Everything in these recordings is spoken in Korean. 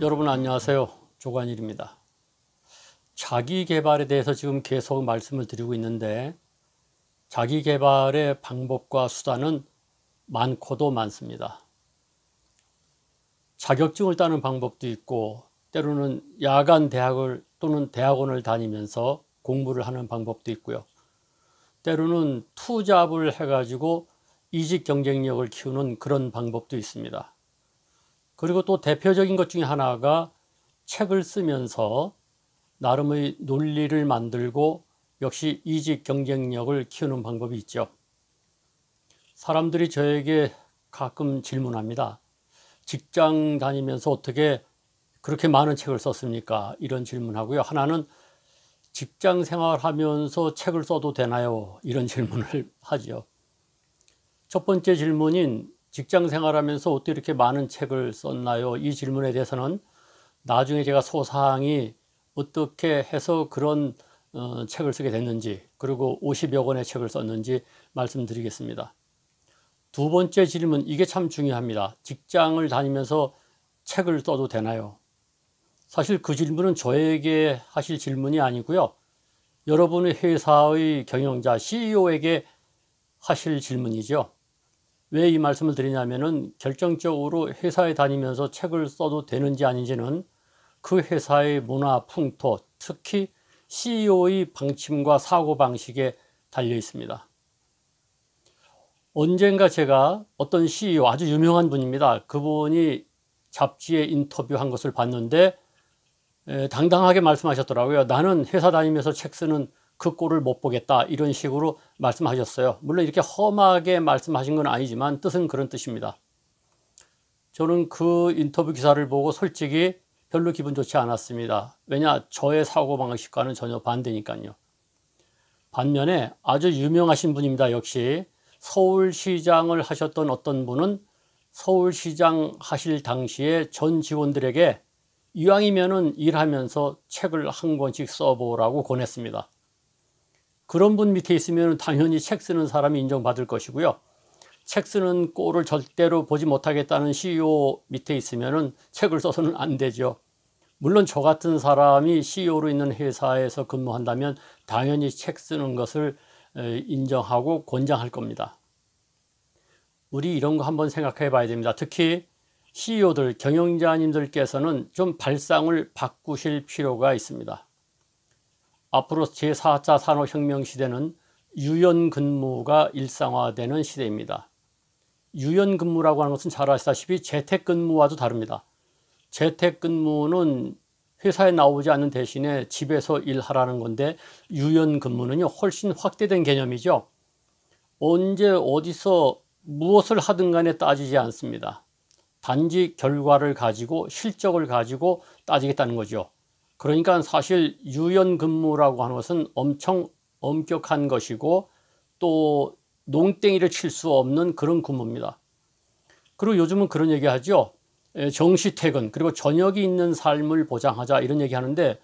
여러분 안녕하세요. 조관일입니다. 자기 개발에 대해서 지금 계속 말씀을 드리고 있는데 자기 개발의 방법과 수단은 많고도 많습니다. 자격증을 따는 방법도 있고 때로는 야간 대학을 또는 대학원을 다니면서 공부를 하는 방법도 있고요. 때로는 투잡을 해가지고 이직 경쟁력을 키우는 그런 방법도 있습니다. 그리고 또 대표적인 것 중에 하나가 책을 쓰면서 나름의 논리를 만들고 역시 이직 경쟁력을 키우는 방법이 있죠. 사람들이 저에게 가끔 질문합니다. 직장 다니면서 어떻게 그렇게 많은 책을 썼습니까? 이런 질문하고요. 하나는 직장 생활하면서 책을 써도 되나요? 이런 질문을 하죠. 첫 번째 질문인 직장 생활하면서 어떻게 이렇게 많은 책을 썼나요? 이 질문에 대해서는 나중에 제가 소상히 어떻게 해서 그런 책을 쓰게 됐는지, 그리고 50여 권의 책을 썼는지 말씀드리겠습니다. 두 번째 질문, 이게 참 중요합니다. 직장을 다니면서 책을 써도 되나요? 사실 그 질문은 저에게 하실 질문이 아니고요. 여러분의 회사의 경영자, CEO에게 하실 질문이죠. 왜 이 말씀을 드리냐면은 결정적으로 회사에 다니면서 책을 써도 되는지 아닌지는 그 회사의 문화, 풍토, 특히 CEO의 방침과 사고방식에 달려 있습니다. 언젠가 제가 어떤 CEO, 아주 유명한 분입니다. 그분이 잡지에 인터뷰한 것을 봤는데 당당하게 말씀하셨더라고요. 나는 회사 다니면서 책 쓰는 그 꼴을 못 보겠다, 이런 식으로 말씀하셨어요. 물론 이렇게 험하게 말씀하신 건 아니지만 뜻은 그런 뜻입니다. 저는 그 인터뷰 기사를 보고 솔직히 별로 기분 좋지 않았습니다. 왜냐, 저의 사고방식과는 전혀 반대니까요. 반면에 아주 유명하신 분입니다. 역시 서울시장을 하셨던 어떤 분은 서울시장 하실 당시에 전 직원들에게 이왕이면은 일하면서 책을 한 권씩 써보라고 권했습니다. 그런 분 밑에 있으면 당연히 책 쓰는 사람이 인정받을 것이고요. 책 쓰는 꼴을 절대로 보지 못하겠다는 CEO 밑에 있으면 책을 써서는 안 되죠. 물론 저 같은 사람이 CEO로 있는 회사에서 근무한다면 당연히 책 쓰는 것을 인정하고 권장할 겁니다. 우리 이런 거 한번 생각해 봐야 됩니다. 특히 CEO들, 경영자님들께서는 좀 발상을 바꾸실 필요가 있습니다. 앞으로 제4차 산업혁명 시대는 유연근무가 일상화되는 시대입니다. 유연근무라고 하는 것은 잘 아시다시피 재택근무와도 다릅니다. 재택근무는 회사에 나오지 않는 대신에 집에서 일하라는 건데 유연근무는요, 훨씬 확대된 개념이죠. 언제 어디서 무엇을 하든 간에 따지지 않습니다. 단지 결과를 가지고 실적을 가지고 따지겠다는 거죠. 그러니까 사실 유연근무라고 하는 것은 엄청 엄격한 것이고 또 농땡이를 칠 수 없는 그런 근무입니다. 그리고 요즘은 그런 얘기 하죠. 정시 퇴근, 그리고 저녁이 있는 삶을 보장하자, 이런 얘기 하는데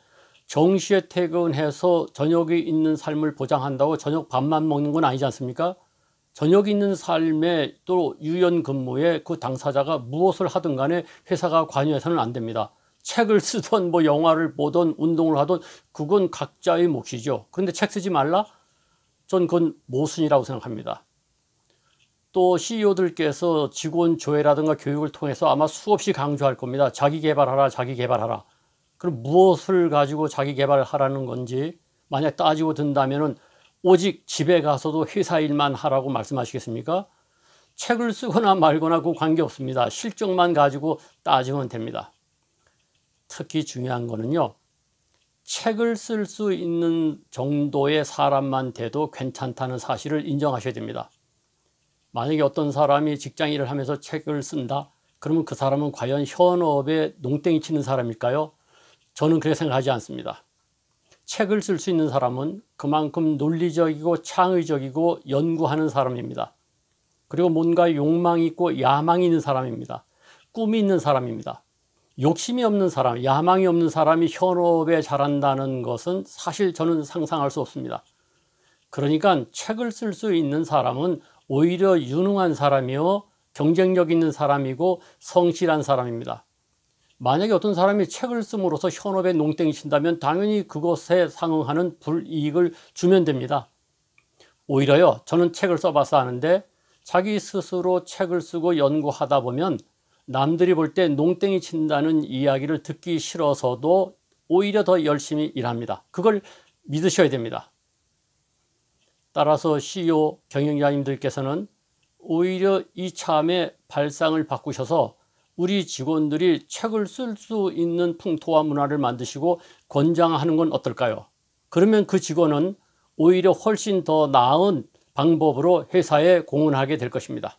정시에 퇴근해서 저녁이 있는 삶을 보장한다고 저녁 밥만 먹는 건 아니지 않습니까? 저녁이 있는 삶에 또 유연근무에 그 당사자가 무엇을 하든 간에 회사가 관여해서는 안 됩니다. 책을 쓰던 뭐 영화를 보던 운동을 하던 그건 각자의 몫이죠. 그런데 책 쓰지 말라? 전 그건 모순이라고 생각합니다. 또 CEO들께서 직원 조회라든가 교육을 통해서 아마 수없이 강조할 겁니다. 자기 개발하라, 자기 개발하라. 그럼 무엇을 가지고 자기 개발을 하라는 건지 만약 따지고 든다면은 오직 집에 가서도 회사 일만 하라고 말씀하시겠습니까? 책을 쓰거나 말거나 그 관계없습니다. 실적만 가지고 따지면 됩니다. 특히 중요한 거는요, 책을 쓸 수 있는 정도의 사람만 돼도 괜찮다는 사실을 인정하셔야 됩니다. 만약에 어떤 사람이 직장 일을 하면서 책을 쓴다? 그러면 그 사람은 과연 현업에 농땡이 치는 사람일까요? 저는 그렇게 생각하지 않습니다. 책을 쓸 수 있는 사람은 그만큼 논리적이고 창의적이고 연구하는 사람입니다. 그리고 뭔가 욕망이 있고 야망이 있는 사람입니다. 꿈이 있는 사람입니다. 욕심이 없는 사람, 야망이 없는 사람이 현업에 잘한다는 것은 사실 저는 상상할 수 없습니다. 그러니까 책을 쓸 수 있는 사람은 오히려 유능한 사람이요, 경쟁력 있는 사람이고 성실한 사람입니다. 만약에 어떤 사람이 책을 씀으로써 현업에 농땡이 친다면 당연히 그것에 상응하는 불이익을 주면 됩니다. 오히려요, 저는 책을 써봐서 아는데 자기 스스로 책을 쓰고 연구하다 보면 남들이 볼 때 농땡이 친다는 이야기를 듣기 싫어서도 오히려 더 열심히 일합니다. 그걸 믿으셔야 됩니다. 따라서 CEO 경영자님들께서는 오히려 이참에 발상을 바꾸셔서 우리 직원들이 책을 쓸 수 있는 풍토와 문화를 만드시고 권장하는 건 어떨까요? 그러면 그 직원은 오히려 훨씬 더 나은 방법으로 회사에 공헌하게 될 것입니다.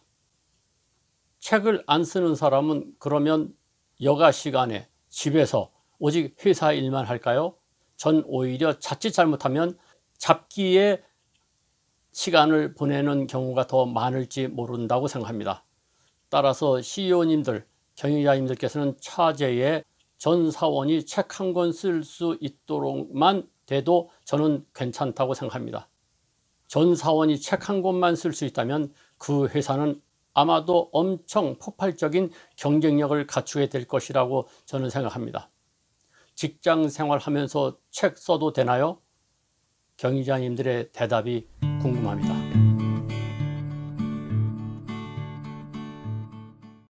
책을 안 쓰는 사람은 그러면 여가 시간에 집에서 오직 회사 일만 할까요? 전 오히려 자칫 잘못하면 잡기에 시간을 보내는 경우가 더 많을지 모른다고 생각합니다. 따라서 CEO님들, 경영자님들께서는 차제에 전 사원이 책 한 권 쓸 수 있도록만 돼도 저는 괜찮다고 생각합니다. 전 사원이 책 한 권만 쓸 수 있다면 그 회사는 아마도 엄청 폭발적인 경쟁력을 갖추게 될 것이라고 저는 생각합니다. 직장 생활하면서 책 써도 되나요? 경영자님들의 대답이 궁금합니다.